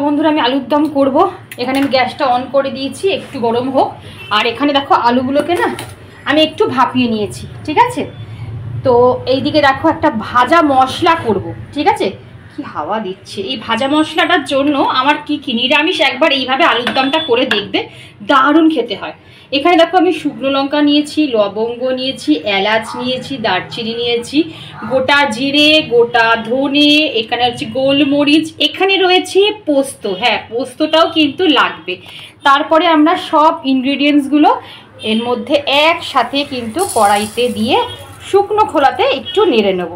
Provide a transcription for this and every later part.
বন্ধুরা আমি আলুর দম করব। এখানে আমি গ্যাসটা অন করে দিয়েছি, একটু গরম হোক। আর এখানে দেখো আলুগুলোকে না আমি একটু ভাপিয়ে নিয়েছি, ঠিক আছে। তো এইদিকে দেখো একটা ভাজা মশলা করব, ঠিক আছে। কি হাওয়া দিচ্ছে! এই ভাজা মশলাটার জন্য আমার কি নিরামিষ একবার এইভাবে আলুর দমটা করে দেখবে, দারুণ খেতে হয়। এখানে দেখো আমি শুকনো লঙ্কা নিয়েছি, লবঙ্গ নিয়েছি, এলাচ নিয়েছি, দারচিনি নিয়েছি, গোটা জিরে, গোটা ধনে, এখানে হচ্ছে গোলমরিচ, এখানে রয়েছে পোস্ত। হ্যাঁ, পোস্তটাও কিন্তু লাগবে। তারপরে আমরা সব ইনগ্রিডিয়েন্টসগুলো এর মধ্যে একসাথে কিন্তু কড়াইতে দিয়ে শুকনো খোলাতে একটু নেড়ে নেব,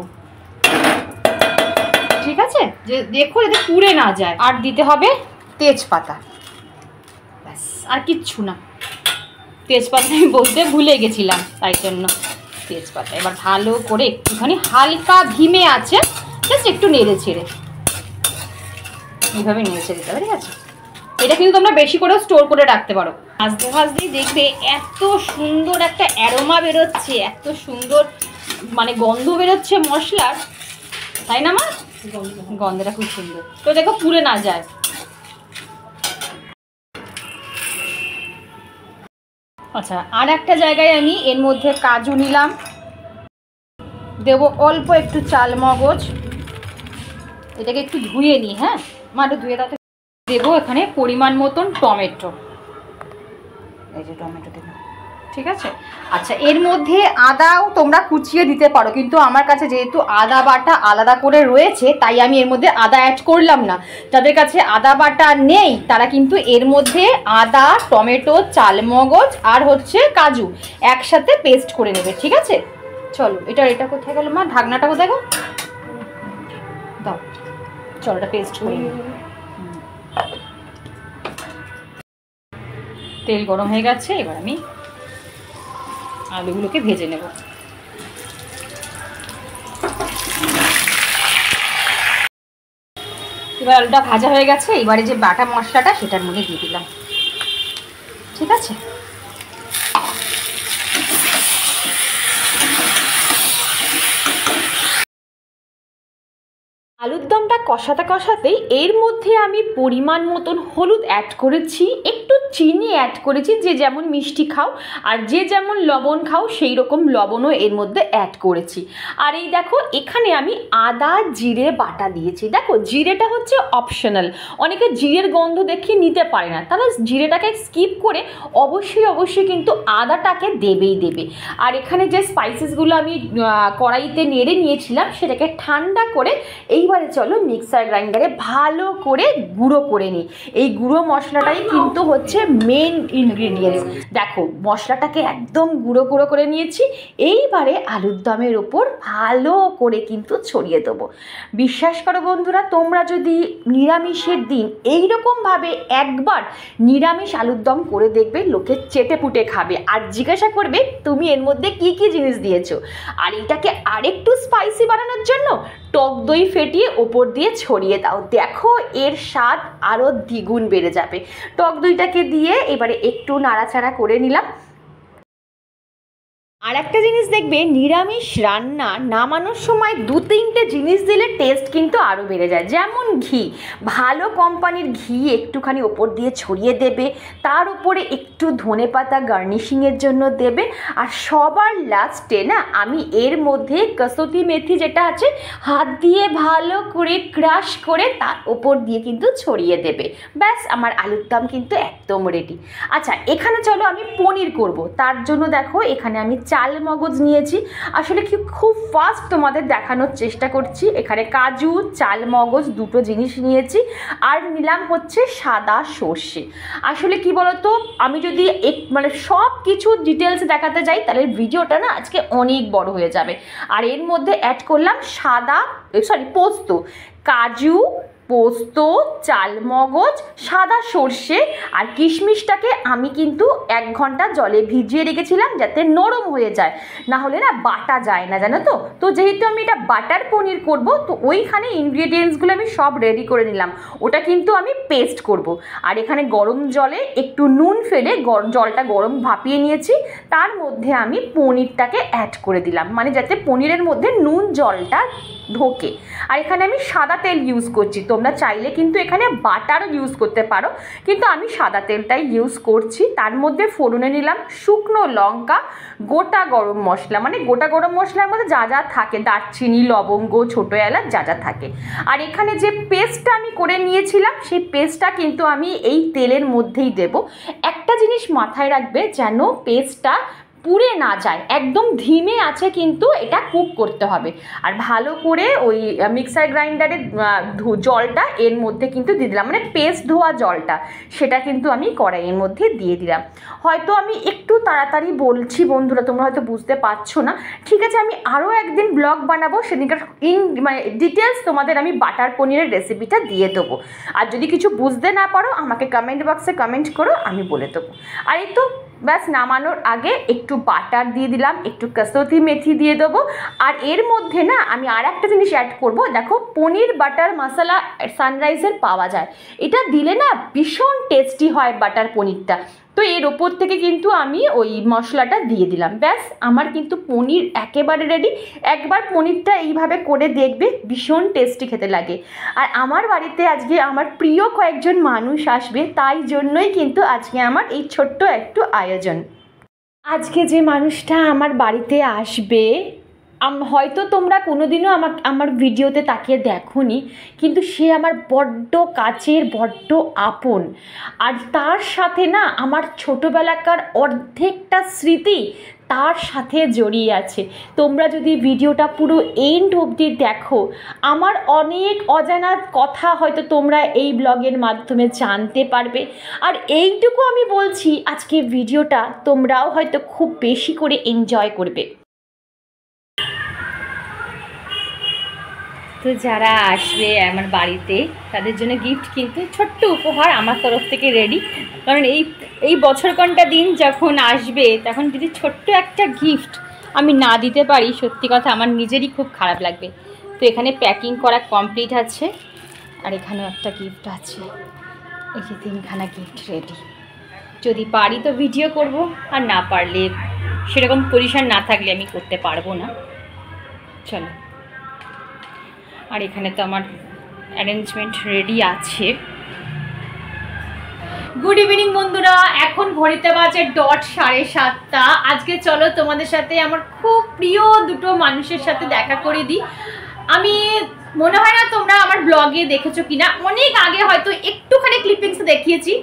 ঠিক আছে। যে দেখো যাতে পুড়ে না যায়। আর দিতে হবে তেজপাতা, ব্যাস, আর কিচ্ছু না। তেজপাতা আমি বলতে ভুলে গেছিলাম, তাই জন্য তেজপাতা। এবার ভালো করে একটুখানি হালকা ধিমে আছে জাস্ট একটু নেড়ে ছেড়ে, এইভাবে নেড়ে ছেড়ে দিতে হবে, ঠিক আছে। এটা কিন্তু তোমরা বেশি করেও স্টোর করে রাখতে পারো। ভাজতে ভাজতেই দেখবে এত সুন্দর একটা অ্যারোমা বেরোচ্ছে, এত সুন্দর মানে গন্ধ বেরোচ্ছে মশলার, তাই না মা? গন্ধটা খুব সুন্দর। তো দেখো পুড়ে না যায়। আচ্ছা, আর একটা জায়গায় আমি এর মধ্যে কাজু নিলাম, দেব অল্প একটু চাল মগজ। এটাকে একটু ধুয়ে নিই, হ্যাঁ মা, একটু ধুয়ে দাও। দেবো এখানে পরিমাণ মতন টমেটো, এই যে টমেটো দেবো, ঠিক আছে। আচ্ছা, এর মধ্যে আদাও তোমরা কুচিয়ে দিতে পারো, কিন্তু আমার কাছে যেহেতু আদা বাটা আলাদা করে রয়েছে তাই আমি এর মধ্যে আদা অ্যাড করলাম না। যাদের কাছে আদা বাটা নেই তারা কিন্তু এর মধ্যে আদা, টমেটো, চালমগজ আর হচ্ছে কাজু একসাথে পেস্ট করে নেবে, ঠিক আছে। চলো, এটা কোথায় গেল মা? ঢাকনাটা কোথায় গেল? দাও, চলো এটা পেস্ট করে নেবে। তেল গরম হয়ে গেছে, এবার আমি আলুগুলোকে ভেজে নেব। এবার আলুটা ভাজা হয়ে গেছে, এবারে যে বাটা মশলাটা সেটার মধ্যে দিয়ে দিলাম, ঠিক আছে। আলুর দমটা কষাতে কষাতেই এর মধ্যে আমি পরিমাণ মতন হলুদ অ্যাড করেছি, একটু চিনি অ্যাড করেছি, যে যেমন মিষ্টি খাও আর যে যেমন লবণ খাও সেই রকম লবণও এর মধ্যে অ্যাড করেছি। আর এই দেখো এখানে আমি আদা জিরে বাটা দিয়েছি। দেখো জিরেটা হচ্ছে অপশনাল, অনেকে জিরের গন্ধ দেখিয়ে নিতে পারে না, তাহলে জিরেটাকে স্কিপ করে অবশ্যই কিন্তু আদাটাকে দেবেই দেবে। আর এখানে যে স্পাইসেসগুলো আমি কড়াইতে নেড়ে নিয়েছিলাম সেটাকে ঠান্ডা করে এইবারে চলো মিক্সার গ্রাইন্ডারে ভালো করে গুঁড়ো করে নিই। এই গুঁড়ো মশলাটাই কিন্তু হচ্ছে মেন ইনগ্রিডিয়েন্টস। দেখো মশলাটাকে একদম গুঁড়ো করে নিয়েছি। এইবারে আলুর দমের ওপর ভালো করে কিন্তু ছড়িয়ে দেবো। বিশ্বাস করো বন্ধুরা, তোমরা যদি নিরামিষের দিন এইরকমভাবে একবার নিরামিষ আলুর দম করে দেখবে, লোকে চেটে পুটে খাবে আর জিজ্ঞাসা করবে তুমি এর মধ্যে কি কি জিনিস দিয়েছো। আর এটাকে আরেকটু স্পাইসি বানানোর জন্য টক দই ফেটিয়ে ওপর দিয়ে ছড়িয়ে দাও, দেখো এর স্বাদ আরও দ্বিগুণ বেড়ে যাবে। টক দইটাকে দিয়ে এবারে একটু নাড়াচাড়া করে নিলাম। আর একটা জিনিস দেখবে, নিরামিষ রান্না নামানোর সময় 2-3টে জিনিস দিলে টেস্ট কিন্তু আরও বেড়ে যায়। যেমন ঘি, ভালো কোম্পানির ঘি একটুখানি ওপর দিয়ে ছড়িয়ে দেবে, তার উপরে একটু ধনেপাতা গার্নিশিংয়ের জন্য দেবে। আর সবার লাস্টে না আমি এর মধ্যে কসুরি মেথি যেটা আছে হাত দিয়ে ভালো করে ক্রাশ করে তার ওপর দিয়ে কিন্তু ছড়িয়ে দেবে। ব্যাস, আমার আলুর দম কিন্তু একদম রেডি। আচ্ছা, এখানে চলো আমি পনির করব। তার জন্য দেখো এখানে আমি চাল মগজ নিয়েছি। আসলে কি খুব ফাস্ট তোমাদের দেখানোর চেষ্টা করছি। এখানে কাজু, চাল মগজ দুটো জিনিস নিয়েছি, আর নিলাম হচ্ছে সাদা সর্ষে। আসলে কি বলতো, আমি যদি মানে সব কিছু ডিটেলস দেখাতে যাই তাহলে ভিডিওটা না আজকে অনেক বড় হয়ে যাবে। আর এর মধ্যে অ্যাড করলাম পোস্ত, কাজু, পোস্ত, চালমগজ, সাদা সর্ষে আর কিশমিশটাকে আমি কিন্তু 1 ঘন্টা জলে ভিজিয়ে রেখেছিলাম যাতে নরম হয়ে যায়, না হলে না বাটা যায় না, জানো তো। তো যেহেতু আমি এটা বাটার পনির করব, তো ওইখানে ইনগ্রিডিয়েন্টসগুলো আমি সব রেডি করে নিলাম। ওটা কিন্তু আমি পেস্ট করব। আর এখানে গরম জলে একটু নুন ফেলে জলটা গরম ভাপিয়ে নিয়েছি, তার মধ্যে আমি পনিরটাকে অ্যাড করে দিলাম, মানে যাতে পনিরের মধ্যে নুন জলটা ঢোকে। আর এখানে আমি সাদা তেল ইউজ করছি, তোমরা তোমরা চাইলে কিন্তু এখানে বাটারও ইউজ করতে পারো, কিন্তু আমি সাদা তেলটাই ইউজ করছি। তার মধ্যে ফোড়নে নিলাম শুকনো লঙ্কা, গোটা গরম মশলা, মানে গোটা গরম মশলার মধ্যে যা যা থাকে, দারচিনি, লবঙ্গ, ছোটো এলাচ যা যা থাকে। আর এখানে যে পেস্টটা আমি করে নিয়েছিলাম সেই পেস্টটা কিন্তু আমি এই তেলের মধ্যেই দেব। একটা জিনিস মাথায় রাখবে, যেন পেস্টটা পুড়ে না যায়, একদম ধিমে আছে কিন্তু এটা কুক করতে হবে। আর ভালো করে ওই মিক্সার গ্রাইন্ডারের জলটা এর মধ্যে কিন্তু দিয়ে দিলাম, মানে পেস্ট ধোয়া জলটা, সেটা কিন্তু আমি কড়াইয়ের মধ্যে দিয়ে দিলাম। হয়তো আমি একটু তাড়াতাড়ি বলছি বন্ধুরা, তোমরা হয়তো বুঝতে পারছো না, ঠিক আছে। আমি আরও একদিন ব্লগ বানাবো, সেদিনকার মানে ডিটেলস তোমাদের আমি বাটার পনিরের রেসিপিটা দিয়ে দেবো। আর যদি কিছু বুঝতে না পারো আমাকে কমেন্ট বক্সে কমেন্ট করো, আমি বলে দেবো। আর এই তো ব্যাস, নামানোর আগে একটু বাটার দিয়ে দিলাম, একটু কসুরি মেথি দিয়ে দেবো। আর এর মধ্যে না আমি আর একটা জিনিস অ্যাড করব, দেখো পনির বাটার মশলা সানরাইজের পাওয়া যায়, এটা দিলে না ভীষণ টেস্টি হয় বাটার পনিরটা। তো এর ওপর থেকে কিন্তু আমি ওই মশলাটা দিয়ে দিলাম। ব্যাস, আমার কিন্তু পনির একেবারে রেডি। একবার পনিরটা এইভাবে করে দেখবে, ভীষণ টেস্টি খেতে লাগে। আর আমার বাড়িতে আজকে আমার প্রিয় কয়েকজন মানুষ আসবে, তাই জন্যই কিন্তু আজকে আমার এই ছোট্ট একটু আয়োজন। আজকে যে মানুষটা আমার বাড়িতে আসবে, হয়তো তোমরা কোনোদিনও আমার ভিডিওতে তাকিয়ে দেখোনি, কিন্তু সে আমার বড্ড কাছের, বড্ড আপন। আর তার সাথে না আমার ছোটোবেলাকার অর্ধেকটা স্মৃতি তার সাথে জড়িয়ে আছে। তোমরা যদি ভিডিওটা পুরো এন্ড অবধি দেখো, আমার অনেক অজানা কথা হয়তো তোমরা এই ব্লগের মাধ্যমে জানতে পারবে। আর এইটুকু আমি বলছি, আজকে ভিডিওটা তোমরাও হয়তো খুব বেশি করে এনজয় করবে। তো যারা আসবে আমার বাড়িতে তাদের জন্য গিফট কিন্তু ছোট্ট উপহার আমার তরফ থেকে রেডি। কারণ এই বছরকণটা দিন যখন আসবে, তখন যদি ছোট্ট একটা গিফট আমি না দিতে পারি, সত্যি কথা আমার নিজেরই খুব খারাপ লাগবে। তো এখানে প্যাকিং করা কমপ্লিট আছে, আর এখানেও একটা গিফট আছে। এই যে 3খানা গিফট রেডি। যদি পারি তো ভিডিও করব, আর না পারলে, সেরকম পজিশন না থাকলে আমি করতে পারবো না। চলো। আর এখানে তো আমার অ্যারেঞ্জমেন্ট রেডি আছে। গুড ইভিনিং বন্ধুরা, এখন ঘড়িতে বাজে ডট 7:30। আজকে চলো তোমাদের সাথে আমার খুব প্রিয় দুটো মানুষের সাথে দেখা করে দিই। আমি মনে হয় না তোমরা আমার ব্লগে দেখেছো কিনা, অনেক আগে হয়তো একটুখানি ক্লিপিংস দেখিয়েছি।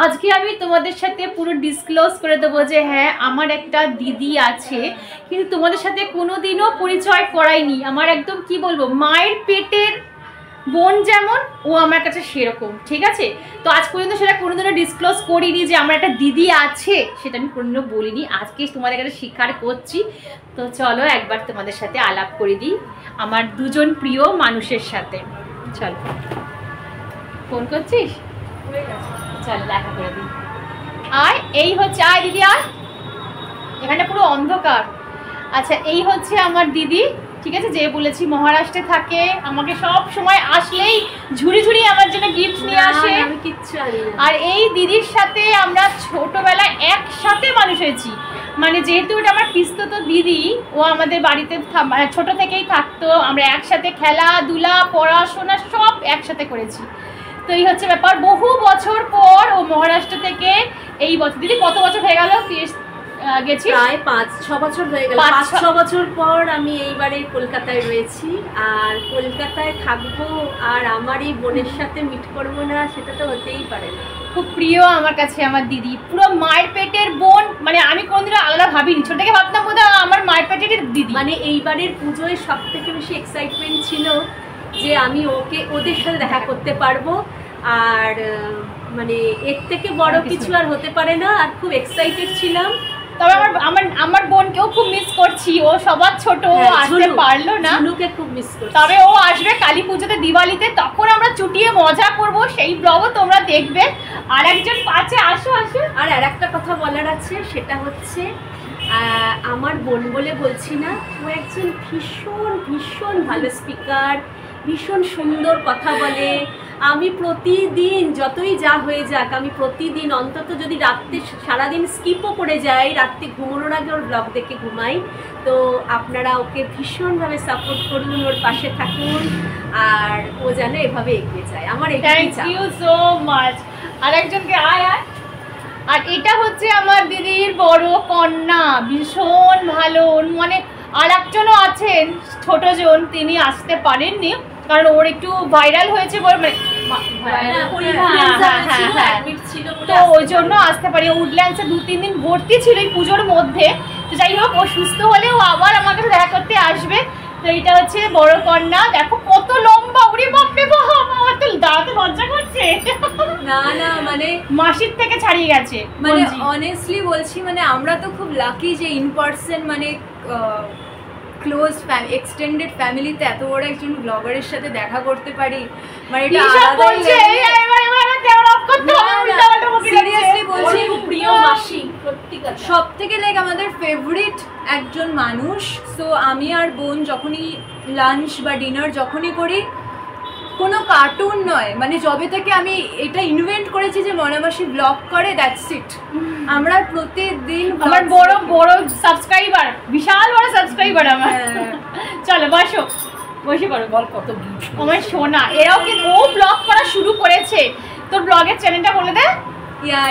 আজকে আমি তোমাদের সাথে পুরো ডিসক্লোজ করে দেবো যে হ্যাঁ, আমার একটা দিদি আছে, কিন্তু তোমাদের সাথে কোনোদিনও পরিচয় করাইনি। আমার একদম কি বলবো, মায়ের পেটের বোন যেমন, ও আমার কাছে সেরকম, ঠিক আছে। তো আজ পর্যন্ত সেটা কোনোদিনও ডিসক্লোজ করিনি যে আমার একটা দিদি আছে, সেটা আমি কোনোদিনও বলিনি। আজকে তোমাদের কাছে স্বীকার করছি। তো চলো একবার তোমাদের সাথে আলাপ করে দিই আমার দুজন প্রিয় মানুষের সাথে। চলো, ফোন করছিস? চল দেখা করে দিই। আর এই হচ্ছে, আয় দিদি আয়, এখানে পুরো অন্ধকার। আচ্ছা, এই হচ্ছে আমার দিদি, ঠিক আছে, যে বলেছি মহারাষ্ট্রে থাকে। আমাকে সব সময় আসলেই ঝুড়ি ঝুড়ি আমার জন্য গিফট নিয়ে আসে। আর এই দিদির সাথে আমরা ছোটবেলায় একসাথে মানুষ হয়েছি, মানে যেহেতু এটা আমার পিস্তত দিদি, ও আমাদের বাড়িতে ছোট থেকেই থাকতো। আমরা একসাথে খেলাধুলা, পড়াশোনা সব একসাথে করেছি। তো এই হচ্ছে ব্যাপার। বহু বছর পর ও মহারাষ্ট্র থেকে এই বছর, দিদি কত বছর হয়ে গেল গেছি? প্রায় 5-6 বছর হয়ে গেল। 5-6 বছর পর আমি এইবারে কলকাতায় রয়েছি, আর কলকাতায় থাকবো আর আমার এই বোনের সাথে মিট করবো না, সেটা তো হতেই পারে না। খুব প্রিয় আমার কাছে আমার দিদি, পুরো মায়ের পেটের বোন। মানে আমি কোনদিনও আলাদা ভাবিনি, ছোট থেকে ভাবতাম বোধহয় আমার মায়ের পেটের দিদি। মানে এইবারের পুজোয় সব থেকে বেশি এক্সাইটমেন্ট ছিল যে আমি ওদের সাথে দেখা করতে পারবো, আর মানে এর থেকে বড় কিছু আর হতে পারে না। আর খুব এক্সাইটেড ছিলাম। তবে আমার বোনকেও খুব মিস করছি, ও সবার ছোট, ও আসতে পারলো না। ঝুনুকে খুব মিস করছি। তবে ও আসবে কালী পুজোতে, দিওয়ালিতে, তখন আমরা চুটিয়ে মজা করব, সেই ব্লগও তোমরা দেখবে। আর একজন পাশে আসো। আর একটা কথা বলার আছে, সেটা হচ্ছে আমার বোন বলে বলছি না, ও একজন ভীষণ ভীষণ ভালো স্পিকার, ভীষণ সুন্দর কথা বলে। আমি প্রতিদিন যতই যা হয়ে যাক, আমি প্রতিদিন অন্তত যদি রাত্রে সারাদিন স্কিপও করে যাই, রাত্রে ঘুমানোর আগে ওর ব্লগ দেখে ঘুমাই। তো আপনারা ওকে ভীষণভাবে সাপোর্ট করুন, ওর পাশে থাকুন, আর ও যেন এভাবে এগিয়ে যায়। আমার এটাই চাই। Thank you so much. আরেকজনকে আয়। আর এটা হচ্ছে আমার দিদির বড় কন্যা, ভীষণ ভালো। মানে আর একজনও আছেন ছোটজন, তিনি আসতে পারেননি কারণ ওর একটু ভাইরাল হয়েছে তো ওই জন্য আসতে পারি। উডল্যান্ডসে 2-3 দিন ভর্তি ছিল এই পুজোর মধ্যে। তো যাই হোক, ও সুস্থ হলেও আবার আমার কাছে দেখা করতে আসবে। তো এটা হচ্ছে বড় কন্যা, দেখো কত লম্বা, ওরে বাপরে বাপ, আমার তো দাঁড়াতে লজ্জা করছে। না না, মানে মাসির থেকে ছাড়িয়ে গেছে। মানে অনেস্টলি বলছি, মানে আমরা তো খুব লাকি যে ইন পার্সন মানে ক্লোজ এক্সটেন্ডেড ফ্যামিলিতে এত বড় একজন ব্লগারের সাথে দেখা করতে পারি। মানে এটা আলাদাই সিরিয়াসলি বলছি, প্রিয় মাসি সত্যিকার সব থেকে লাইক আমাদের ফেভারিট একজন মানুষ। সো আমি আর বোন যখনই লাঞ্চ বা ডিনার যখনই করি, কোনো কার্টুন নয়, মানে যবে থেকে আমি এটা ইনভেন্ট করেছি যে মনামাসি ব্লগ করে, দ্যাটস ইট। আমরা প্রতিদিন আমার বড় বড় সাবস্ক্রাইবার, বিশাল বড় সাবস্ক্রাইবার আমার। চলো বসো, বসে পড়ো। বল কত আমার সোনা, এরাও কিন্তু ও ব্লগ করা শুরু করেছে। তোর ব্লগের চ্যানেলটা বলে দে।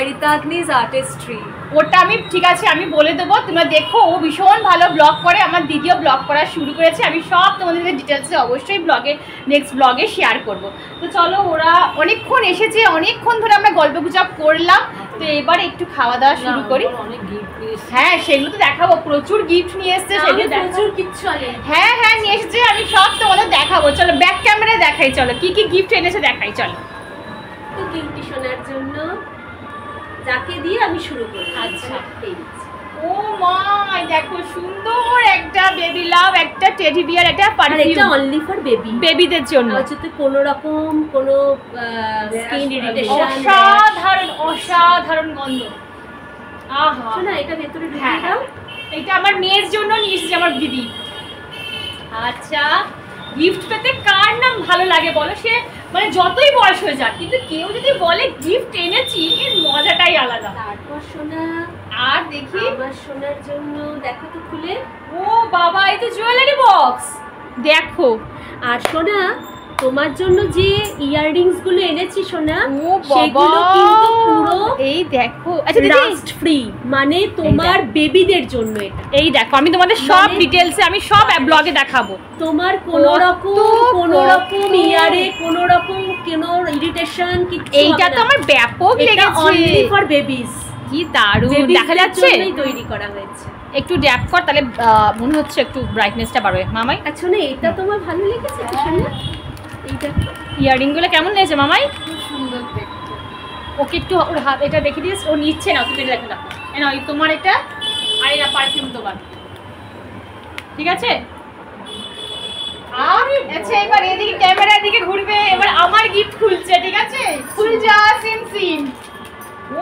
রিতাগ্নিজ আর্টিস্ট্রি। ওটা আমি ঠিক আছে, আমি বলে দেবো, তোমরা দেখো। ও ভীষণ ভালো ব্লগ করে, আমার দিদিও ব্লগ করা শুরু করেছে। আমি সব তোমাদের ডিটেলসে অবশ্যই নেক্সট ব্লগে শেয়ার করব। তো চলো, ওরা অনেকক্ষণ এসেছে, অনেকক্ষণ ধরে আমরা গল্প গুজব করলাম। তো এবার একটু খাওয়া দাওয়া শুরু করি। হ্যাঁ, সেগুলো তো দেখাবো, প্রচুর গিফট নিয়ে এসছে। প্রচুর কিচ্ছু আনে। হ্যাঁ হ্যাঁ নিয়ে এসেছে, আমি সব তোমাদের দেখাবো। চলো ব্যাক ক্যামেরায় দেখাই, চলো কি কি গিফট এনেছে দেখাই। চলো তো কিউটি শোনার জন্য যাকে দিয়ে আমি শুরু করি। আচ্ছা, এই ও মা, দেখো সুন্দর একটা বেবি লাভ, একটা টেডি বিয়ার, একটা পারফিউম। এটা অনলি ফর বেবি, বেবিদের জন্য। যাতে কোনো রকম কোনো স্কিন ইরিটেশন। অসাধারণ অসাধারণ গন্ধ। আহা, শোনা এটা ভেতরে ঢুকিয়ে হ্যাঁ, দাও। এটা আমার মেয়ের জন্য নিয়ে এসেছে আমার দিদি। আচ্ছা, গিফট পেতে কার নাম ভালো লাগে বলো? সে মানে যতই বয়স হয়ে যাক, কিন্তু কেউ যদি বলে গিফট এনেছি, এর মজাটাই আলাদা। তারপর শোনা, আর দেখি আমার শোনার জন্য দেখো তো খুলে। ও বাবা, এই তো জুয়েলারি বক্স, দেখো। আর শোনা, তোমার জন্য যে ইয়াররিংস গুলো এনেছি শোনা, ও সেগুলো কিন্তু পুরো এই দেখো। আচ্ছা দিদি, রাস্ট ফ্রি, মানে তোমার বেবিদের জন্য এটা। এই দেখো, আমি তোমাদের সব মানে ডিটেইলসে আমি সব ব্লগে দেখাবো। তোমার কোনো রকম ইয়ারে কোনো রকম কোনো ইরিটেশন কিছু এইটা তো আমার ব্যাপক লেগেছে। Only for babies. কি দারুণ দেখা যাচ্ছে। তৈরি করা হয়েছে। একটু ড্যাপ কর, তাহলে মনে হচ্ছে একটু ব্রাইটনেসটা বাড়বে। মামাই আচ্ছা না, এটা তোমার ভালো লেগেছে কি শোনা? এইটা ইয়াররিং গুলো কেমন লেগেছে মামাই? খুব সুন্দর দেখতে। ওকে একটু ওর হাত এটা দেখে দিস, ও নিচ্ছে না, তুমি দেখে দাও। না, ওই তোমার এটা, আর এটা পারফিউম তোমার, ঠিক আছে? আর আচ্ছা, এবার এদিকে ক্যামেরার দিকে ঘুরবে, এবার আমার গিফট খুলছে, ঠিক আছে? খুল যা, সিন।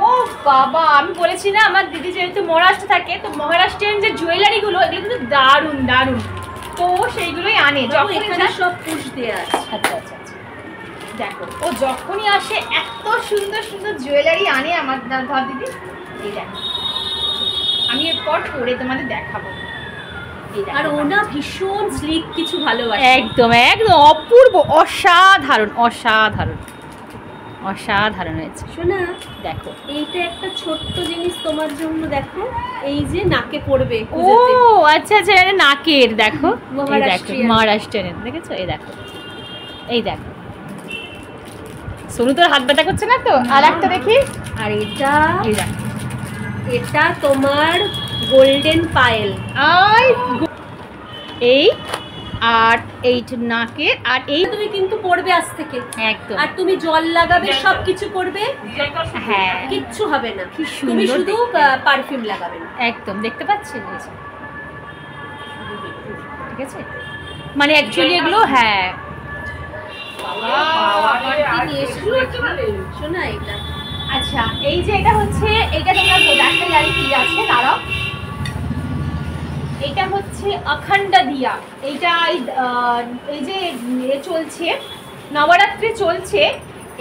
ও বাবা, আমি বলেছি না আমার দিদি যেহেতু মহারাষ্ট্রে থাকে, তো মহারাষ্ট্রের যে জুয়েলারিগুলো এগুলো কিন্তু দারুণ দারুণ। তো সেইগুলোই আনে যখন এখানে সব পুশ দেয়া আছে। আচ্ছা আচ্ছা আচ্ছা, দেখো ও যখনই আসে এত সুন্দর সুন্দর জুয়েলারি আনে আমার ধর দিদি। এই দেখো, আমি এরপর পরে তোমাদের দেখাবো। আর ওনা ভীষণ স্লিক কিছু ভালোবাসে। একদম একদম অপূর্ব, অসাধারণ অসাধারণ অসাধারণ হয়েছে। শোনা দেখো, এইটা একটা ছোট্ট জিনিস তোমার জন্য, দেখো এই যে নাকে পড়বে। ও আচ্ছা আচ্ছা, এটা নাকের, দেখো মহারাষ্ট্রের, দেখেছো? এই দেখো, এই দেখো সোনু, তোর হাত ব্যথা করছে না তো? আর একটা দেখি। আর এটা এই দেখো, এটা তোমার গোল্ডেন পায়েল। এই আর এই নাকের, আর এই তুমি কিন্তু পড়বে আজ থেকে একদম। আর তুমি জল লাগাবে, সবকিছু করবে, হ্যাঁ কিচ্ছু হবে না। কি তুমি সুন্দর শুধু পারফিউম লাগাবে না। একদম, দেখতে পাচ্ছেন? ঠিক আছে, মানে অ্যাকচুয়ালি এগুলো, হ্যাঁ শোনা এটা। আচ্ছা, এই যে এটা হচ্ছে, এটা তোমরা দেখাই আর কি আছে, দাঁড়াও। এটা হচ্ছে অখণ্ড দিয়া। এইটা এই যে চলছে নবরাত্রি চলছে,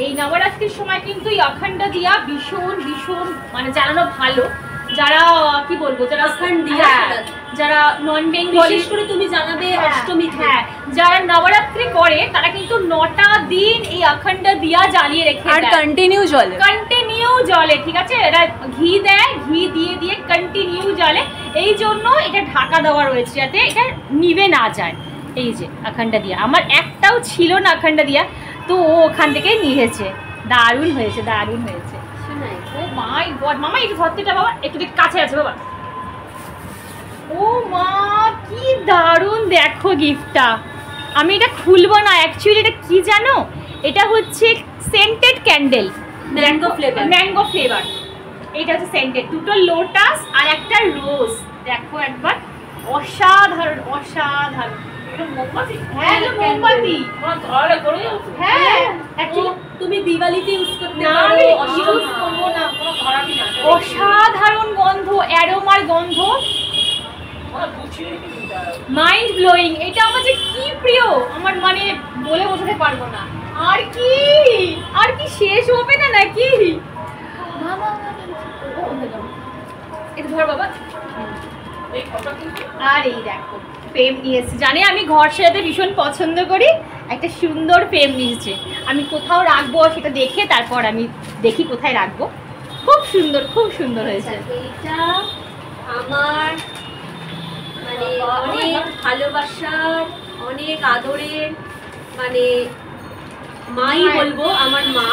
এই নবরাত্রির সময় কিন্তু এই অখণ্ড দিয়া ভীষণ ভীষণ মানে জানানো ভালো। যারা কি বলবো, যারা অখণ্ড দিয়া, যারা নন বেঙ্গলি, বিশেষ করে তুমি জানাবে অষ্টমী, হ্যাঁ যারা নবরাত্রি করে তারা কিন্তু 9টা দিন এই অখণ্ড দিয়া জ্বালিয়ে রেখে আর কন্টিনিউ জ্বলে, ঠিক আছে। এরা ঘি দেয়, ঘি দিয়ে দিয়ে কন্টিনিউ জ্বলে, এই জন্য এটা ঢাকা দেওয়া রয়েছে যাতে এটা নিভে না যায়। এই যে অখণ্ড দিয়া, আমার একটাও ছিল না অখণ্ড দিয়া, তো ও ওখান থেকে নিয়েছে। দারুণ হয়েছে, দারুণ হয়েছে। ও মাই গড, মামা একটু ধরতেটা বাবা, একটু কাছে আছে বাবা। ও মা কি দারুণ, দেখো গিফটটা। আমি এটা খুলবো না, অ্যাকচুয়ালি এটা কি জানো, এটা হচ্ছে scented candle, mango flavour. Mango flavour, এটা হচ্ছে সেন্টেড। দুটো লোটাস আর একটা রোজ, দেখো একবার, অসাধারণ অসাধারণ। হ্যাঁ মোমবাতি, হ্যাঁ তুমি দিওয়ালিতে ইউজ করতে না পারো। ইউজ করবো না, অসাধারণ গন্ধ, অ্যারোমার গন্ধ, মাইন্ড ব্লোয়িং। এটা আমার যে কি প্রিয়, আমার মানে বলে বোঝাতে পারবো না। আর কি আর কি শেষ হবে না নাকি? এটা ধর বাবা। আর এই দেখো ফ্রেম নিয়েছে, জানে আমি ঘর সাজাতে ভীষণ পছন্দ করি, একটা সুন্দর ফ্রেম নিয়েছে। আমি কোথাও রাখবো সেটা দেখে তারপর আমি দেখি কোথায় রাখবো। খুব সুন্দর, খুব সুন্দর হয়েছে। এইটা আমার মানে অনেক ভালোবাসার, অনেক আদরের, মানে মাই বলবো, আমার মা,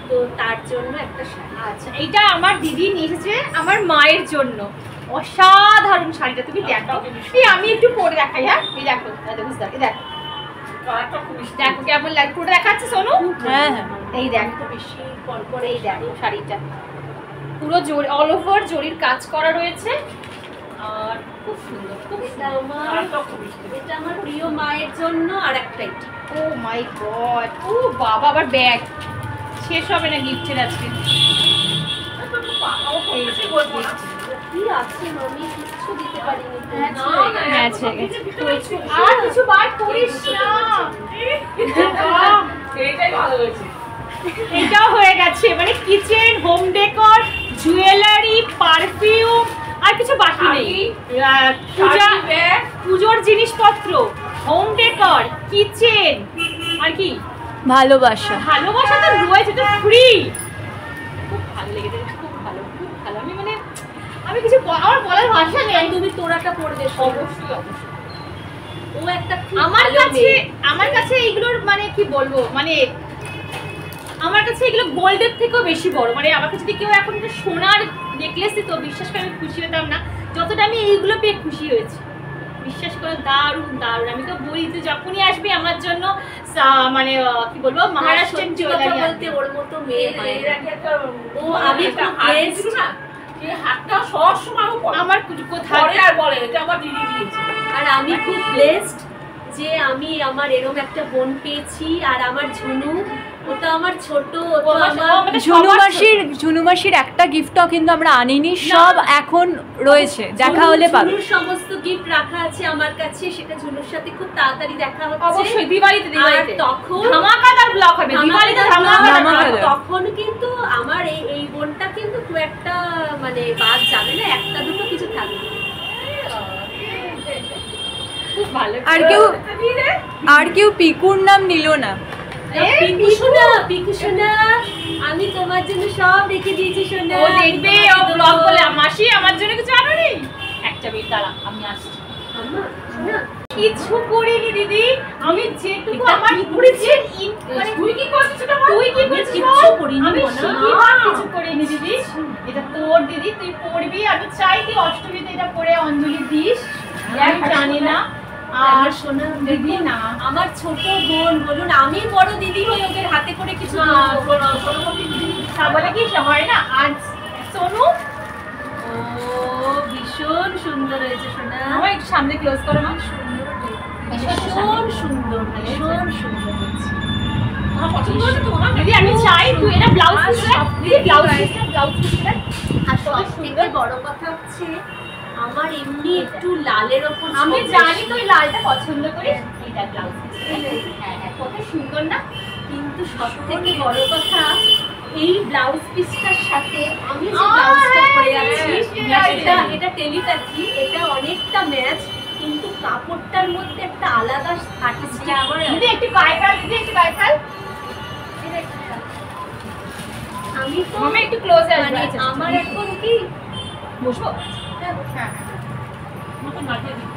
তো তার জন্য একটা শাড়ি। আচ্ছা, এইটা আমার দিদি নিয়ে এসেছে আমার মায়ের জন্য। অসাধারণ শাড়িটা, তুমি দেখো। এই আমি একটু পরে দেখাই, হ্যাঁ এই দেখো, দেখো কেমন লাগে, পুরো দেখাচ্ছে সোনু। হ্যাঁ হ্যাঁ, এই দেখো বেশি পরপর, এই দেখো শাড়িটা পুরো জরি, অল ওভার জরির কাজ করা রয়েছে, আর খুব সুন্দর, খুব এটা আমার প্রিয় মায়ের জন্য। আর একটা এটা, ও মাই গড, ও বাবা, আবার ব্যাগ শেষ হবে না গিফটের আজকে। কি আছে মামি, কিচ্ছু দিতে পারিনি। ম্যাচ হয়ে গেছে। আর কিছু বার করিস না, এটাও হয়ে গেছে। মানে kitchen, home decor, jewellery, perfume, আর কিছু বাকি নেই। পুজোর জিনিসপত্র, হোম ডেকর, কিচেন, আর কি ভালোবাসা। ভালোবাসা তো রয়েছে, তো ফ্রি। খুব ভালো লেগেছে, খুব ভালো, খুব ভালো। আমি মানে আমি কিছু আমার বলার ভাষা নেই। তুমি তোরাটা পড়বে অবশ্যই অবশ্যই। ও একটা আমার কাছে এইগুলোর মানে কি বলবো, মানে আমার কাছে এগুলো গোল্ডের থেকেও বেশি বড়। মানে আমাকে যদি কেউ এখন একটা সোনার নেকলেস দিত, বিশ্বাস করে আমি খুশি হতাম না যতটা আমি এইগুলো পেয়ে খুশি হয়েছি। বিশ্বাস করে, দারুণ দারুণ। আমি তো বলি যে যখনই আসবে আমার জন্য মানে কি বলবো, মহারাষ্ট্রের জুয়েলারি বলতে ওর মতো মেয়ে হয়। ও আমি আমার কোথায় আর আমি খুব ব্লেসড যে আমি আমার এরকম একটা বোন পেয়েছি। আর আমার ঝুনু, ওটা আমার ছোট, ঝুনু মাসির একটা গিফটও কিন্তু আমরা আনিনি, সব এখন রয়েছে, দেখা হলে পাবে। ঝুনুর সমস্ত গিফট রাখা আছে আমার কাছে, সেটা ঝুনুর সাথে খুব তাড়াতাড়ি দেখা হচ্ছে। অবশ্যই দিওয়ালিতে, দিওয়ালিতে তখন ধামাকাদার ব্লগ হবে, দিওয়ালিতে ধামাকাদার। তখন কিন্তু আমার এই বোনটা কিন্তু খুব একটা মানে বাদ যাবে না, একটা দুটো কিছু থাকবে। খুব ভালো। আর কেউ পিকুর নাম নিল না। পিকু সোনা, আমি তোমার জন্য সব রেখে দিয়েছি সোনা। ও দেখবে, ও ব্লগ বলে মাসি আমার জন্য কিছু আনো নি। একটা মিনিট দাঁড়া, আমি আসছি। কিছু করিনি দিদি, আমি যেটুকু আমার করেছি। মানে তুই কি করছিস? তুই কি করছিস? কিছু করিনি, আমি কিছু করিনি দিদি। এটা তোর দিদি, তুই পড়বি। আমি চাই তুই অষ্টমীতে এটা পড়ে অঞ্জলি দিস। আমি জানি না আর সোনা দিদি না, আমার ছোট বোন, বলুন আমি বড় দিদি হই, ওদের হাতে করে কিছু বলে কি হয় না। আর সোনু, ও ভীষণ সুন্দর হয়েছে সোনা। আমার একটু সামনে ক্লোজ করো মা। ভীষণ সুন্দর, ভীষণ সুন্দর হয়েছে। দিদি আমি চাই তুই এটা ব্লাউজ পিস, দিদি ব্লাউজ পিস, ব্লাউজ পিস। আর সবথেকে বড় কথা হচ্ছে আমার এমনি একটু লালের ওপর আমি জানি তুই লালটা পছন্দ করিস। এটা ব্লাউজ হ্যাঁ হ্যাঁ কত সুন্দর না, কিন্তু সবথেকে বড় কথা এই ব্লাউজ পিসটার সাথে আমি যে ব্লাউজটা পরে আছি এটা টেলিপ্যাথি, এটা অনেকটা ম্যাচ, কিন্তু কাপড়টার মধ্যে একটা আলাদা আর্টিস্টিক দিদি একটু গায়ে ফেল, দিদি একটু গায়ে ফেল। আমি তো মামা একটু ক্লোজে আসবে। মানে আমার এখন কি বসবো? হ্যাঁ, হ্যাঁ মতো মাটিয়ে দিব।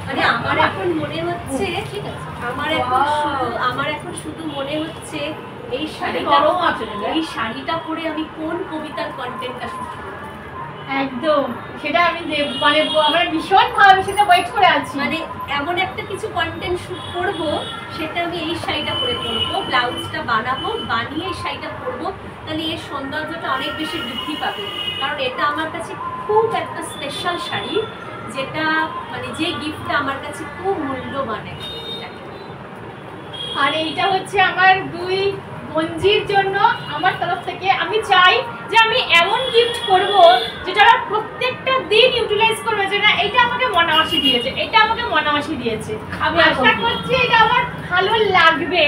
মানে আমার এখন মনে হচ্ছে ঠিক আছে, আমার এখন শুধু মনে হচ্ছে এই শাড়িটা গরম আছে এই শাড়িটা পরে আমি কোন কবিতার কন্টেন্টটা শুট করব। একদম সেটা আমি মানে আমরা ভীষণ ভালো সেটা ওয়েট করে আছি। মানে এমন একটা কিছু কন্টেন্ট শুট করব, সেটা আমি এই শাড়িটা পরে করবো, ব্লাউজটা বানাবো, বানিয়ে এই শাড়িটা পরবো, তাহলে এর সৌন্দর্যটা অনেক বেশি বৃদ্ধি পাবে। কারণ এটা আমার কাছে খুব একটা স্পেশাল শাড়ি, যেটা মানে যে গিফটটা আমার কাছে খুব মূল্যবান একটা। আর এইটা হচ্ছে আমার দুই বোনজির জন্য আমার তরফ থেকে। আমি চাই যে আমি এমন গিফট করব যেটা ওরা প্রত্যেকটা দিন ইউটিলাইজ করবে, যে না এটা আমাকে মনামাসি দিয়েছে, এটা আমাকে মনামাসি দিয়েছে। আমি আশা করছি এটা আমার ভালো লাগবে।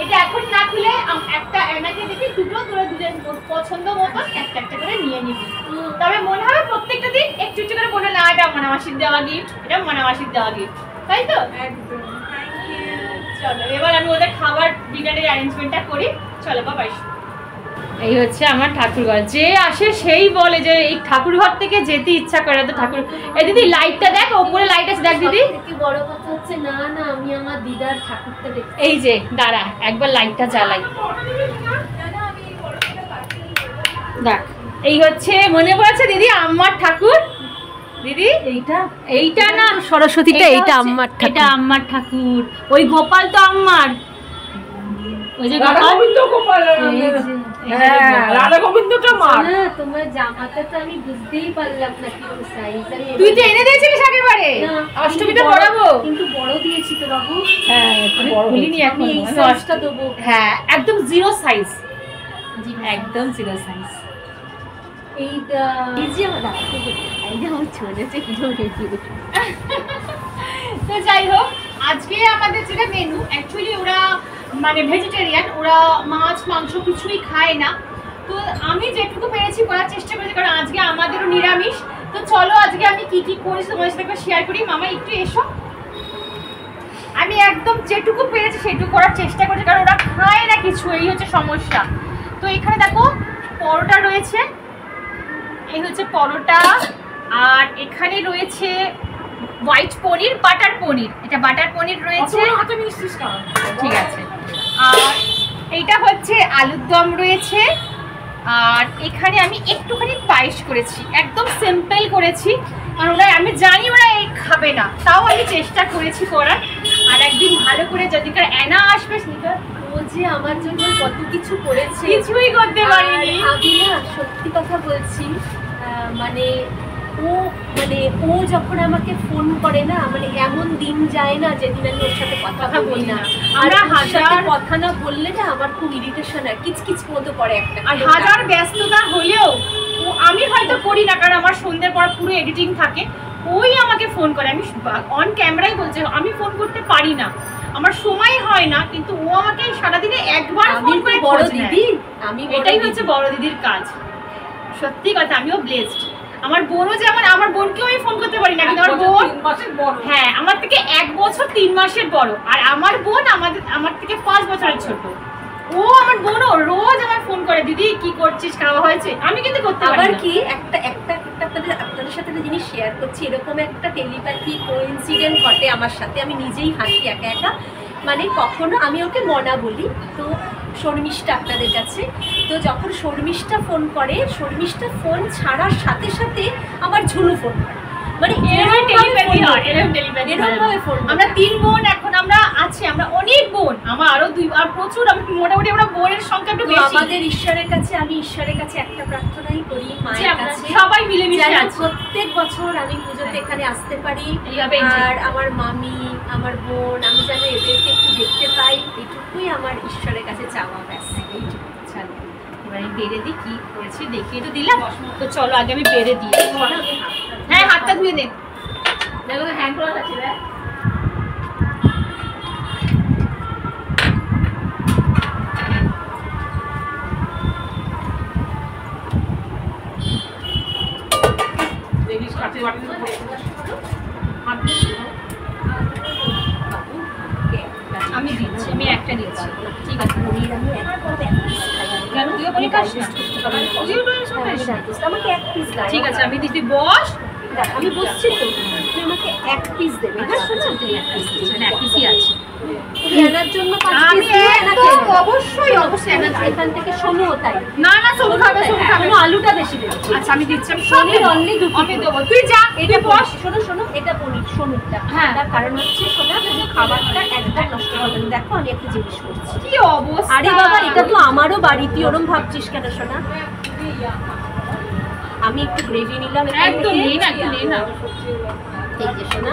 এটা এখন না খুলে একটা এনাকে দেখি দুটো তোরা দুজন পছন্দ মতো একটা একটা করে নিয়ে নিবি, তবে মনে হবে প্রত্যেকটা দিন একটু একটু করে বলে না এটা মনামাসির দেওয়া গিফট, এটা মনামাসির দেওয়া গিফট, তাই তো? একদম। চলো এবার আমি ওদের খাবার ডিনারের অ্যারেঞ্জমেন্টটা করি। চলো বাবা। এই হচ্ছে আমার ঠাকুরঘর। যে আসে সেই বলে যে এই ঠাকুরঘর থেকে যেতে ইচ্ছা করে। তো ঠাকুর এই দিদি লাইটটা দেখ, ওপরে লাইট আছে দেখ দিদি। সবথেকে বড় কথা হচ্ছে না আমি আমার দিদার ঠাকুরটা দেখতে। এই যে দাঁড়া একবার লাইটটা জ্বালাই, দেখ এই হচ্ছে মনে পড়েছে দিদি আমার ঠাকুর। দিদি এইটা না সরস্বতীটা, এইটা হচ্ছে- আমার ঠাকুর। এটা আমার ঠাকুর। ওই গোপাল তো আমার, ওই যে গোপাল রাধা গোবিন্দটা মার। না তোমার জামাটা তো আমি বুঝতেই পারলাম না কি সাইজ। তুই তো এনে দিয়েছিলিস আগের বারে অষ্টমীতে পড়াবো, কিন্তু বড় দিয়েছি তো বাবু। হ্যাঁ একটু বড় খুলিনি এখন। আমি এই সাইজটা দেবো। হ্যাঁ একদম জিরো সাইজ, একদম জিরো সাইজ। এইটা এই যে আমার এইটা আমার ছোট আছে কি তো যাই হোক আজকে আমাদের যেটা মেনু, অ্যাকচুয়ালি ওরা মানে ভেজিটেরিয়ান, ওরা মাছ মাংস কিছুই খায় না। তো আমি যেটুকু পেরেছি করার চেষ্টা করেছি, কারণ আজকে আমাদেরও নিরামিষ। তো চলো আজকে আমি কি কি করেছি তোমার সাথে একবার শেয়ার করি। মামা একটু এসো। আমি একদম যেটুকু পেরেছি সেটুকু করার চেষ্টা করছি, কারণ ওরা খায় না কিছু, এই হচ্ছে সমস্যা। তো এখানে দেখো পরোটা রয়েছে, এই হচ্ছে পরোটা, আর এখানে রয়েছে হোয়াইট পনির, বাটার পনির, এটা বাটার পনির রয়েছে, ঠিক আছে। আর এইটা হচ্ছে আলুর দম রয়েছে, আর এখানে আমি একটুখানি পায়েস করেছি, একদম সিম্পল করেছি, কারণ ওরা আমি জানি ওরা এই খাবে না, তাও আমি চেষ্টা করেছি করার। আর একদিন ভালো করে যদি অ্যানা আসবে, ও যে আমার জন্য কত কিছু করেছে, কিছুই করতে পারিনি। আমি না সত্যি কথা বলছি, মানে ও যখন আমাকে ফোন করে না, মানে এমন দিন যায় না যেদিন আমি ওর সাথে কথা বলি না। আর ওর সাথে কথা না বললে না আমার খুব ইরিটেশন হয়, কিচকিচ মতো করে একটা। আর হাজার ব্যস্ততা হলেও আমি হয়তো করি না, কারণ আমার সন্ধ্যের পর পুরো এডিটিং থাকে। ওই আমাকে ফোন করে, আমি অন ক্যামেরাই বলছে আমি ফোন করতে পারি না, আমার সময় হয় না, কিন্তু ও আমাকে সারাদিনে একবার ফোন করে বড় দিদি, আমি এটাই হচ্ছে বড় দিদির কাজ। সত্যি কথা, আমিও ব্লেসড। আমার বোনও যেমন, আমার বোনকেও আমি ফোন করতে পারি না, কিন্তু আমার বোন হ্যাঁ আমার থেকে 1 বছর 3 মাসের বড়, আর আমার বোন আমার থেকে 5 বছরের ছোট। ও আমার বোনও রোজ আমার ফোন করে, দিদি কি করছিস, খাওয়া হয়েছে, আমি কিন্তু করতে পারি না। আবার কি একটা আপনাদের সাথে একটা জিনিস শেয়ার করছি, এরকম একটা টেলিপ্যাথি কোইন্সিডেন্ট ঘটে আমার সাথে, আমি নিজেই হাসি একা একা। মানে কখনো আমি ওকে মনা বলি, তো শর্মিষ্ঠা আপনাদের কাছে, তো যখন শর্মিষ্ঠা ফোন করে, শর্মিষ্ঠা ফোন ছাড়ার সাথে সাথে আমার ঝুনু ফোন করে, মানে আমরা 3 বোন, এখন আমরা আছি, আমরা অনেক বোন, আমার আরো 2 আর প্রচুর, আমি মোটামুটি আমরা বোনের সংখ্যা একটু বেশি। আমাদের ঈশ্বরের কাছে, আমি ঈশ্বরের কাছে একটা প্রার্থনাই করি, মায়ের কাছে সবাই মিলেমিশে আছি, প্রত্যেক বছর আমি পুজোতে এখানে আসতে পারি, এইভাবে আর আমার মামি, আমার বোন, আমি যেন এদেরকে একটু দেখতে পাই, এটুকুই আমার ঈশ্বরের কাছে চাওয়া, ব্যাস এইটুকু। চলো এবারে বেড়ে দিই, কি করেছি দেখিয়ে তো দিলাম, তো চলো আগে আমি বেড়ে দিই। হ্যাঁ হাতটা ধুয়ে নে। দেখো হ্যান্ড ওয়াশ আছে রে। দেখিস কাছে বাটি আমি দিচ্ছি, আমি একটা দিচ্ছি। ঠিক আছে। পনির আমি একটা কেন তুইও পনির খাস না? তুইও পনির খাস না? আমাকে এক পিস দাও। ঠিক আছে, আমি দিচ্ছি। বস। দেখ, আমি বসছি তো, তুমি আমাকে এক পিস দেবে। হ্যাঁ শোনো, তুমি এক পিস দিচ্ছি। মানে এক পিসই আছে। এনার জন্য 5 আমি পিস দিয়ে এনা একদম খেয়ে নেবো। অবশ্যই অবশ্যই এনা খাই। এখান থেকে শোনো তাই। না না, সোনু খাবে, সোনু খাবে। শোনো, আলুটা বেশি দেবে। আচ্ছা আমি দিচ্ছি, আমি সব পনির দেবো। only 2 আমি দেবো, তুই যা, এটা তুই বস। শোনো শোনো, এটা পনির শোনুটা। হ্যাঁ। তার কারণ হচ্ছে শোনা, তুমি খাবারটা একদম নষ্ট হবে না। দেখো আমি একটা জিনিস করছি। কি অবস্থা! আরে বাবা, এটা তো আমারও বাড়ি, তুই ওরম ভাবছিস কেন শোনা? আমি একটু গ্রেভি নিলাম এখান একদম থেকে। নেই না, একটু নেই না। এই যে শোনা,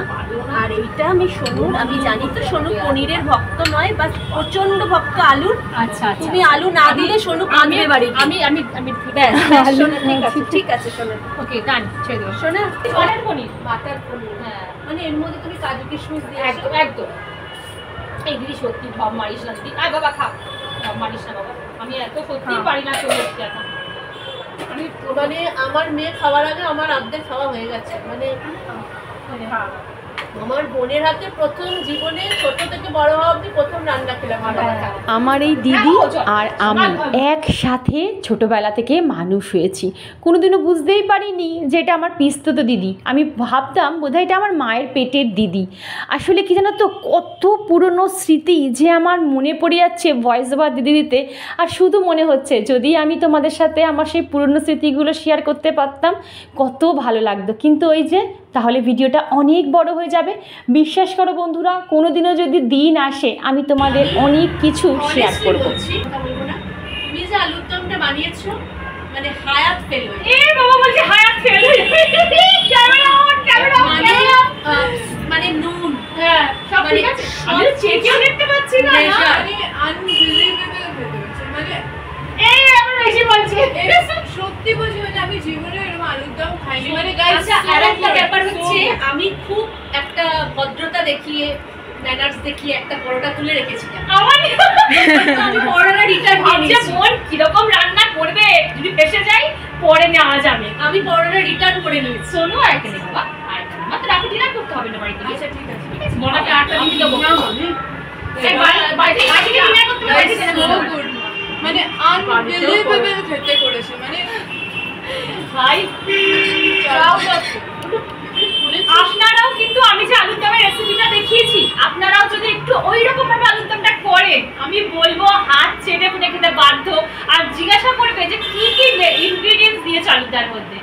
আর এইটা আমি সোনুর, আমি জানি তো সোনু পনিরের ভক্ত নয়, বা প্রচন্ড ভক্ত আলুর। আচ্ছা আচ্ছা। তুমি আলু না দিলে সোনু কাঁদবে বাড়ি। আমি আমি আমি ব্যাস, সোনা ঠিক আছে, ঠিক আছে সোনা। ওকে ডান, ছেড়ে দেবো। সোনা বাটার পনির। বাটার পনির, হ্যাঁ মানে এর মধ্যে তুমি কাজু কিশমিশ দিয়ে একদম একদম। এই দিদি সত্যি ঢপ মারিস না দিদি। আয় বাবা খা, ঢপ মারিস না বাবা। আমি এত সত্যি পারি না তোর হচ্ছে এখন। মানে আমার মেয়ে খাওয়ার আগে আমার অর্ধেক খাওয়া হয়ে গেছে। মানে আমার বোনের হাতে প্রথম জীবনে ছোট থেকে বড় হওয়া অবধি প্রথম রান্না খেলাম আমার হাতে। আমার এই দিদি আর আমি একসাথে ছোটবেলা থেকে মানুষ হয়েছি। কোনোদিনও বুঝতেই পারিনি যে এটা আমার পিস্তত দিদি। আমি ভাবতাম বোধহয় এটা আমার মায়ের পেটের দিদি। আসলে কি জানো তো, কত পুরনো স্মৃতি যে আমার মনে পড়ে যাচ্ছে ভয়েস ওভার দিদি দিতে। আর শুধু মনে হচ্ছে যদি আমি তোমাদের সাথে আমার সেই পুরনো স্মৃতিগুলো শেয়ার করতে পারতাম কত ভালো লাগতো। কিন্তু ওই যে, তাহলে ভিডিওটা অনেক বড় হয়ে যাবে। বিশ্বাস করো বন্ধুরা, কোনোদিনও যদি দিন আসে আমি তোমাদের অনেক কিছু শেয়ার করব। তুমি যে আলুর দমটা বানিয়েছো, মানে হায়াত ফেল হয়ে এ বাবা বলছে হায়াত fail. Camera on, camera on. মানে মানে নুন, হ্যাঁ সব ঠিক আছে। আমি তো চেকেও দেখতে পাচ্ছি না। মানে আনবিলিভেবল হয়েছে। মানে এই আমার বেশি বলছে। সত্যি বলছি, মানে আমি জীবনে এরকম আলুর দম খাইনি। মানে আচ্ছা, আর একটা ব্যাপার হচ্ছে, আমি খুব একটা ভদ্রতা দেখিয়ে, ম্যানার্স দেখিয়ে একটা পরোটা তুলে রেখেছিলাম। আমার আমি পরোটা রিটার্ন নিয়ে ভাবছে নিয়েছি। বোন কিরকম রান্না করবে, যদি ফেসে যাই পরে নেওয়া যাবে। আমি পরোটা রিটার্ন করে নিয়েছি। শোনো আর এখানে বাবা, আর এখানে মাত্র রাখি ডিনার করতে হবে না বাড়িতে। আচ্ছা ঠিক আছে, ঠিক আছে, বড়াকে আটটা দিয়ে দেবো। এই বাড়িতে ডিনার করতে হবে, বাড়িতে dinner করতে হবে। মানে আনবিলিভেবল খেতে করেছে। মানে ভাই proud of you. আপনারাও কিন্তু আমি যে আলুর দমের রেসিপিটা দেখিয়েছি, আপনারাও যদি একটু ওই রকম ভাবে আলুর দমটা করেন, আমি বলবো হাত চেটে পুটে খেতে বাধ্য। আর জিজ্ঞাসা করবে যে কি কি ইনগ্রেডিয়েন্টস দিয়েছো আলুরদার মধ্যে।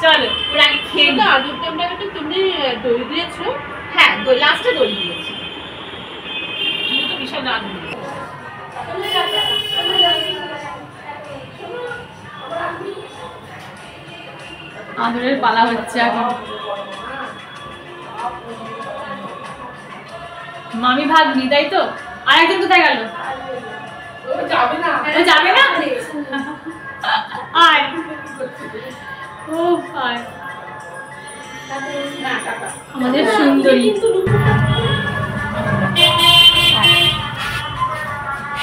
চলো ওরা আগে খেয়ে নিই। আলুর দমটাকে তুমি দই দিয়েছো? হ্যাঁ, দই লাস্টে দই দিয়েছি। তুমি তো ভীষণ রাগ দিয়েছো। আদরের পালা হচ্ছে এখন। মামি ভাগ্নি, তাই তো? আর একজন কোথায় গেল? ও যাবে না? আয়। ও আয়। আমাদের সুন্দরী।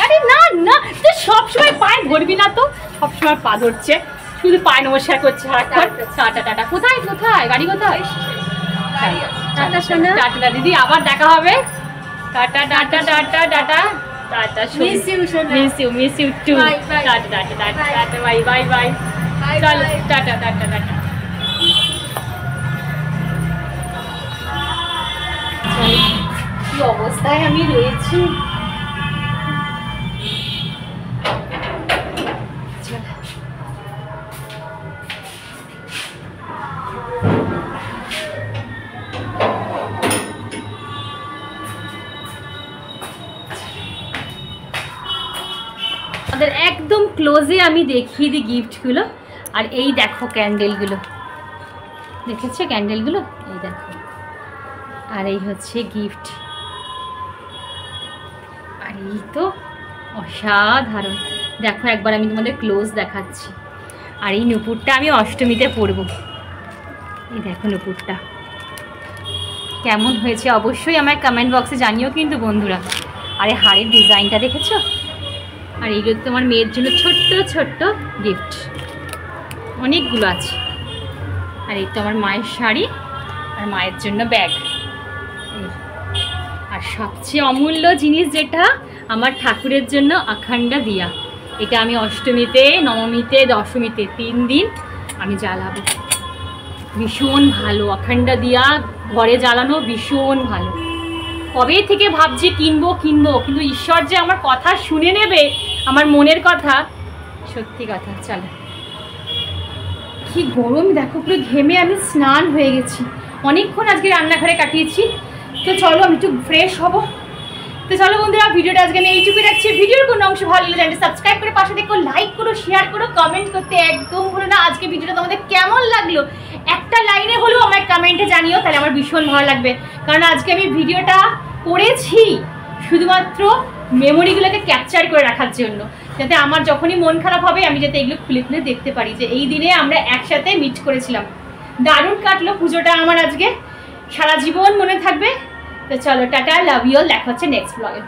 আরে না না, তুই সবসময় পায়ে ধরবি না তো। সবসময় পা ধরছে, শুধু পায়ে নমস্কার করছে সারাক্ষণ। Tata tata. কোথায় কোথায় গাড়ি কোথায়? টাটা সোনা, টাটা দিদি, আবার দেখা হবে। টাটা টাটা টাটা টাটা টাটা। Miss you, সোনা। Miss you too. Bye, bye. টাটা টাটা টাটা টাটা, বাই বাই বাই। চলো টাটা টাটা টাটা। কি অবস্থায় আমি রয়েছি। আমাদের একদম ক্লোজে আমি দেখিয়ে দিই গিফটগুলো। আর এই দেখো ক্যান্ডেলগুলো, দেখেছো ক্যান্ডেলগুলো? এই দেখো, আর এই হচ্ছে গিফট। আর এই তো অসাধারণ। দেখো একবার আমি তোমাদের ক্লোজ দেখাচ্ছি। আর এই নুপুরটা আমি অষ্টমীতে পরবো। এই দেখো নুপুরটা কেমন হয়েছে অবশ্যই আমার কমেন্ট বক্সে জানিও কিন্তু বন্ধুরা। আর এই হাড়ের ডিজাইনটা দেখেছো? আর এইগুলো তোমার মেয়ের জন্য ছোট্ট ছোট্ট গিফট অনেকগুলো আছে। আর এই তো আমার মায়ের শাড়ি আর মায়ের জন্য ব্যাগ। আর সবচেয়ে অমূল্য জিনিস যেটা আমার ঠাকুরের জন্য আখান্ডা দিয়া, এটা আমি অষ্টমীতে, নবমীতে, দশমীতে 3 দিন আমি জ্বালাবো। ভীষণ ভালো আখান্ডা দিয়া ঘরে জ্বালানো, ভীষণ ভালো। কবে থেকে ভাবছি কিনবো কিনবো, কিন্তু ঈশ্বর যে আমার কথা শুনে নেবে, আমার মনের কথা, সত্যি কথা। চলো, কি গরম দেখো, পুরো ঘেমে আমি স্নান হয়ে গেছি, অনেকক্ষণ আজকে রান্নাঘরে কাটিয়েছি। তো চলো আমি একটু ফ্রেশ হব। তো চলো বন্ধুরা, ভিডিওটা আজকে আমি এইটুকুই রাখছি। ভিডিওর কোনো অংশ ভালো লাগলে চ্যানেলটা সাবস্ক্রাইব করে পাশে দেখো, লাইক করো, শেয়ার করো, কমেন্ট করতে একদম ভুলো না। আজকে ভিডিওটা তোমাদের কেমন লাগলো একটা লাইনে হলেও আমার কমেন্টে জানিও, তাহলে আমার ভীষণ ভালো লাগবে। কারণ আজকে আমি ভিডিওটা করেছি শুধুমাত্র মেমোরিগুলোকে ক্যাপচার করে রাখার জন্য, যাতে আমার যখনই মন খারাপ হবে আমি যাতে এগুলো খুলে খুলে দেখতে পারি যে এই দিনে আমরা একসাথে মিট করেছিলাম। দারুণ কাটলো পুজোটা আমার আজকে, সারা জীবন মনে থাকবে। তো চলো টাটা, লাভ ইউ অল, দেখা হচ্ছে নেক্সট ব্লগে।